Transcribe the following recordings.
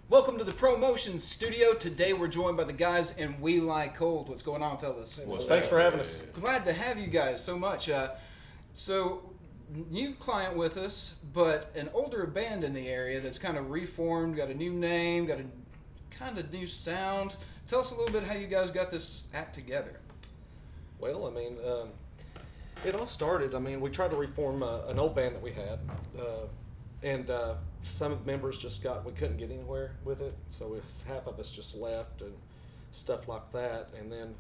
Welcome to the ProMotion studio. Today we're joined by the guys in We Lye Cold. What's going on, fellas? Well, thanks for having us. Glad to have you guys so much. So, new client with us, but an older band in the area that's kind of reformed, got a new name, got a kind of new sound. Tell us a little bit how you guys got this act together. Well, it all started, we tried to reform an old band that we had, and some of the members we couldn't get anywhere with it, so half of us just left and stuff like that. And then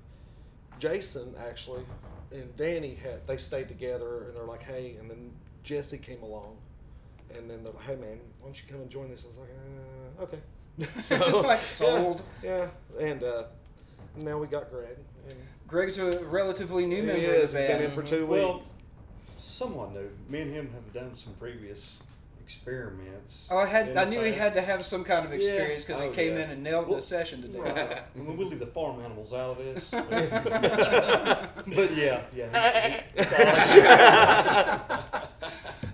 Jason, actually, and Danny, they stayed together, and they're like, hey, and then Jesse came along, and then they're like, hey, man, why don't you come and join this? I was like, okay. So, just like sold. Yeah, and now we got Greg. And Greg's a relatively new member of the band. He's been in for 2 weeks. Somewhat new. Me and him have done some previous experiments. Oh, I knew he had to have some kind of experience because he came in and nailed the session today. Right. We'll leave the farm animals out of this. But yeah.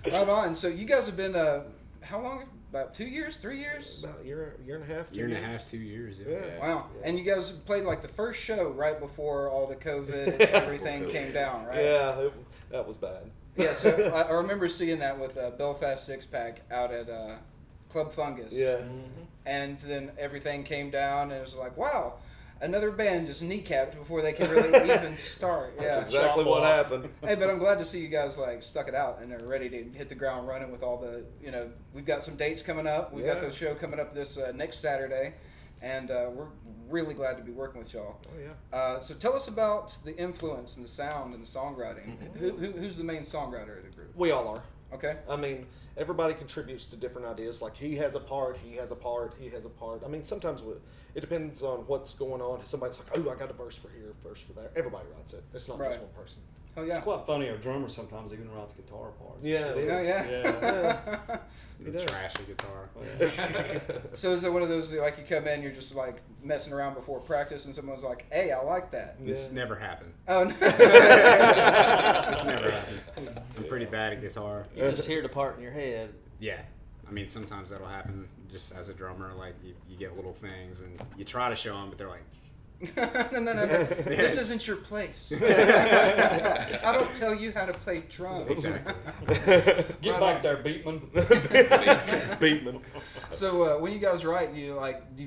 Right on. So you guys have been, how long? About 2 years, 3 years? About a year and a half, 2 Year years. and a half, 2 years. Yeah. Wow. Yeah. And you guys played like the first show right before all the COVID and everything came down, right? Yeah, that was bad. Yeah, so I remember seeing that with Belfast Six Pack out at Club Fungus. Yeah. Mm-hmm. And then everything came down and it was like, wow, another band just kneecapped before they can really even start. Yeah. That's exactly what happened. Hey, but I'm glad to see you guys like stuck it out and are ready to hit the ground running with all the, we've got some dates coming up. We've got the show coming up this next Saturday, and we're really glad to be working with y'all. Oh, yeah. So tell us about the influence and the sound and the songwriting. Who's the main songwriter of the group? We all are. Okay. Everybody contributes to different ideas. Like he has a part, he has a part, he has a part. Sometimes it depends on what's going on. Somebody's like, oh, I got a verse for here, verse for there. Everybody writes it. It's not just one person. Oh, yeah. It's quite funny. Our drummer sometimes even writes guitar parts. Yeah, it is. Oh, yeah. He does. Trashy guitar. So is it one of those, like you come in, you're just like messing around before practice and someone's like, hey, I like that. It's never happened. Oh, no. It's never happened. I'm pretty bad at guitar. You just hear the part in your head. Yeah. Sometimes that'll happen just as a drummer. Like, you get little things and you try to show them, but they're like, no. This isn't your place. I don't tell you how to play drums. Exactly. Get back there, Beatman. Beatman. So when you guys write, do you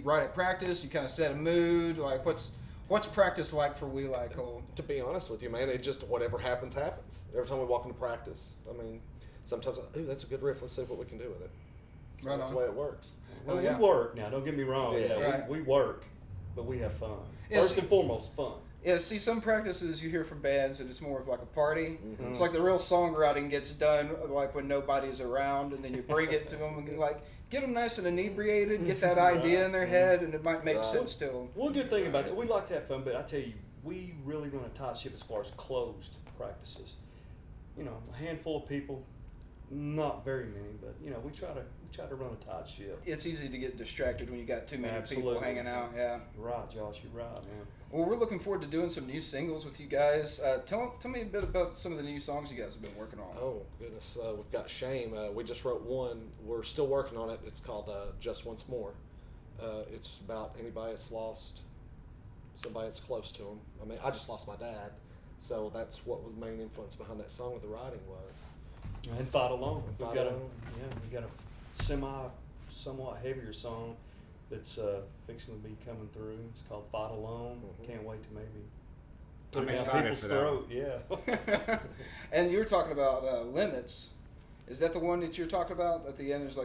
write at practice? You kind of set a mood. Like what's practice like for We Lye Cold? To be honest with you, man, it just whatever happens, happens. Every time we walk into practice, sometimes, ooh, that's a good riff. Let's see what we can do with it. So Right that's on. the way it works. Well, yeah. we work now. Don't get me wrong. Yeah. Yeah, Right. we work, but we have fun. Yeah, First and foremost, fun. Yeah, see, some practices you hear from bands and it's more of like a party. Mm-hmm. It's like the real songwriting gets done like when nobody's around, and then you bring it to them and get them nice and inebriated, get that idea in their head, and it might make sense to them. One good thing about it, we like to have fun, but I tell you, we really run a tight ship as far as closed practices. A handful of people, not very many, but we try to run a tight ship. It's easy to get distracted when you got too many people Absolutely. hanging out. Yeah. Right, Josh, you're right, man. Well, we're looking forward to doing some new singles with you guys. Tell me a bit about some of the new songs you guys have been working on. Oh, goodness. We've got Shame. We just wrote one. We're still working on it. It's called Just Once More. It's about anybody that's lost somebody that's close to them. I just lost my dad, so that's what was the main influence behind that song with the writing was. And Fight Alone. And We've Fight got Alone. we got a somewhat heavier song that's fixing to be coming through. It's called Fight Alone. Mhm. Can't wait to maybe I'm put it down excited people's for that throat. Yeah. And you were talking about Limits. Is that the one that you're talking about at the end? There's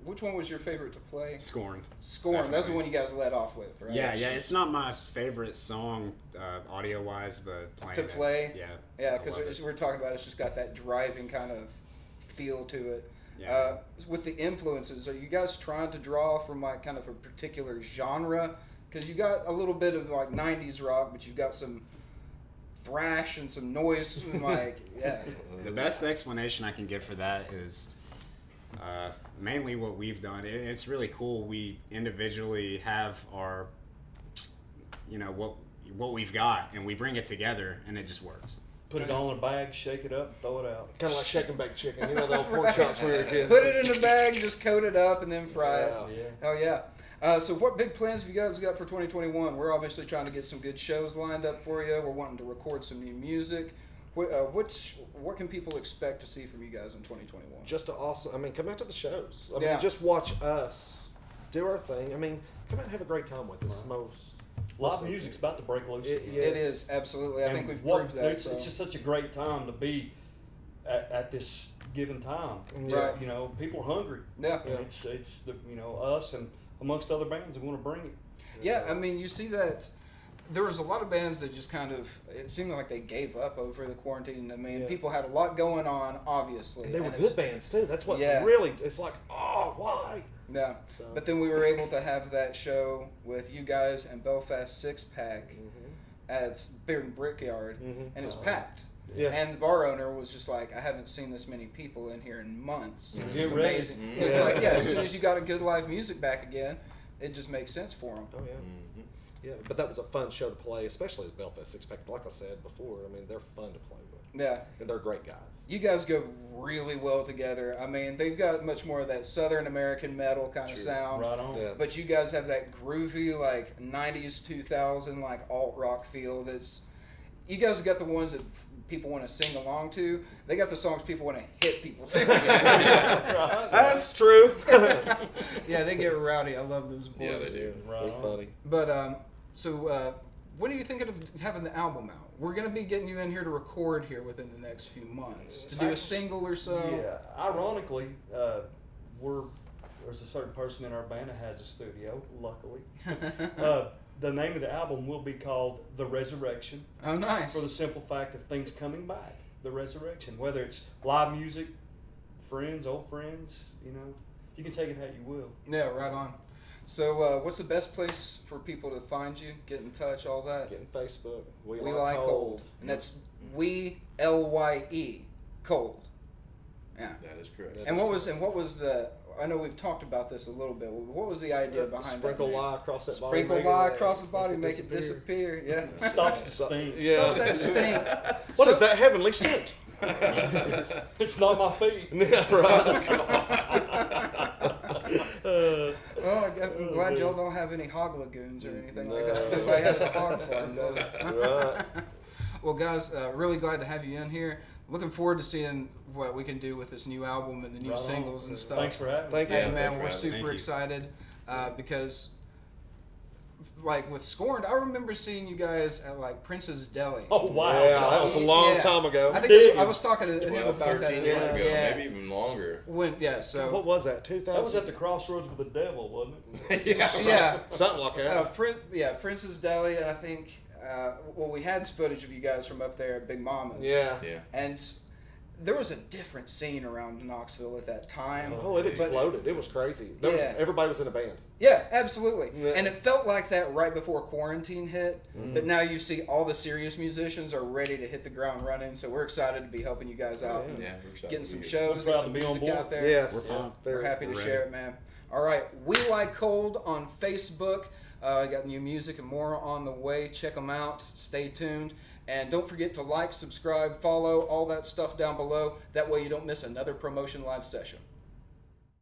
which one was your favorite to play? Scorned. Scorn. That's the one you guys led off with, right? Yeah. It's not my favorite song audio-wise, but playing To it, play? Yeah. Yeah, I love because it. we're talking about it's just got that driving kind of feel to it. Yeah. With the influences, are you guys trying to draw from like kind of a particular genre? Because you got a little bit of like 90s rock, but you've got some thrash and some noise and yeah. The best explanation I can give for that is mainly what we've done. It's really cool. We individually have our, what we've got, and we bring it together, and it just works. Put it all in a bag, shake it up, throw it out. Kind of like shake and bake chicken. You know, the old pork chops when we were kids. Put it in a bag, just coat it up, and then fry it. Yeah. Yeah. Hell yeah. So what big plans have you guys got for 2021? We're obviously trying to get some good shows lined up for you. We're wanting to record some new music. What can people expect to see from you guys in 2021? Just awesome. I mean, come out to the shows. I Yeah. mean, just watch us do our thing. I mean, come out and have a great time with us. Live music's about to break loose. It- again. yeah. It is, absolutely. I And think we've what- proved that. It's, So. it's just such a great time to be at this given time. Right. You know, people are hungry. Yeah. And it's the, you know, us and amongst other bands that want to bring it. Yeah, I mean, you see that there was a lot of bands that just kind of, it seemed like they gave up over the quarantine. I mean, Yeah. people had a lot going on, obviously. And they were it's- good bands too. That's what Yeah. really. It's like, oh, why? Yeah. So. But then we were able to have that show with you guys and Belfast Six Pack at Bearden Brickyard, Mhm. and it was packed. Yeah. And the bar owner was just like, I haven't seen this many people in here in months. It's Get ready. amazing. It's Yeah. like, yeah, as soon as you got a good live music back again, it just makes sense for them. Oh yeah. Yeah, but that was a fun show to play, especially the Belfast Six Pack. Like I said before, I mean, they're fun to play with, Yeah. and they're great guys. You guys go really well together. I mean, they've got much more of that Southern American metal kind of True. sound. Right on. Yeah. But you guys have that groovy, like 90s, 2000, like alt rock feel. That's you guys have got the ones that people want to sing along to. They got the songs people want to hit people to. That's true. Yeah, they get rowdy. I love those boys. Yeah, they do. Right They're on. funny. But when are you thinking of having the album out? We're gonna be getting you in here to record here within the next few months to do a single or so. Yeah. Ironically, there's a certain person in our band that has a studio. Luckily, the name of the album will be called The Resurrection, Oh, nice. for the simple fact of things coming back. The resurrection, whether it's live music, friends, old friends, you know, you can take it how you will. Yeah, right on. So, what's the best place for people to find you, get in touch, all that? Get in Facebook. We Lye Cold. And that's We Lye Cold. Yeah. That is correct. Yeah. And what was the? I know we've talked about this a little bit. What was the idea behind Sprinkle that? name? lye across that body. Sprinkle make it, lye across the body, makes make it disappear. Yeah. Stops the stink. Yeah. Stops that stink. What is that heavenly scent? It's not my feet. Yeah, right. Well, I'm glad y'all don't have any hog lagoons or anything like that. Everybody has a hog farm. Right. Well, guys, really glad to have you in here. Looking forward to seeing what we can do with this new album and the new Right on. singles and stuff. Thanks for having Thank us. you. Hey, Yeah, man, thanks for we're having me. super Thank you. excited because, like, with Scorned, I remember seeing you guys at, like, Prince's Deli. Oh wow! Yeah, that was a long Yeah. time ago. I think Dig. I was talking to him 12, about that. 13 It's years like, ago, yeah. maybe even longer. So What was that? 2000. That was at the crossroads with the devil, wasn't it? yeah, Something like that. Prince's Deli, and I think we had footage of you guys from up there at Big Mama's. Yeah. Yeah. And there was a different scene around Knoxville at that time. Oh, it But- exploded. It was crazy. Yeah. Everybody was in a band. Yeah, absolutely. Yeah. And it felt like that right before quarantine hit. Mm-hmm. But now you see all the serious musicians are ready to hit the ground running. So we're excited to be helping you guys out. and Yeah, we're excited Getting to some be shows, We're get proud some to be on music board. out there. Yes. We're pumped. We're happy to We're share ready. it, man. All right, We Lye Cold on Facebook. I got new music and more on the way. Check them out. Stay tuned. And don't forget to like, subscribe, follow, all that stuff down below. That way you don't miss another ProMotion live session.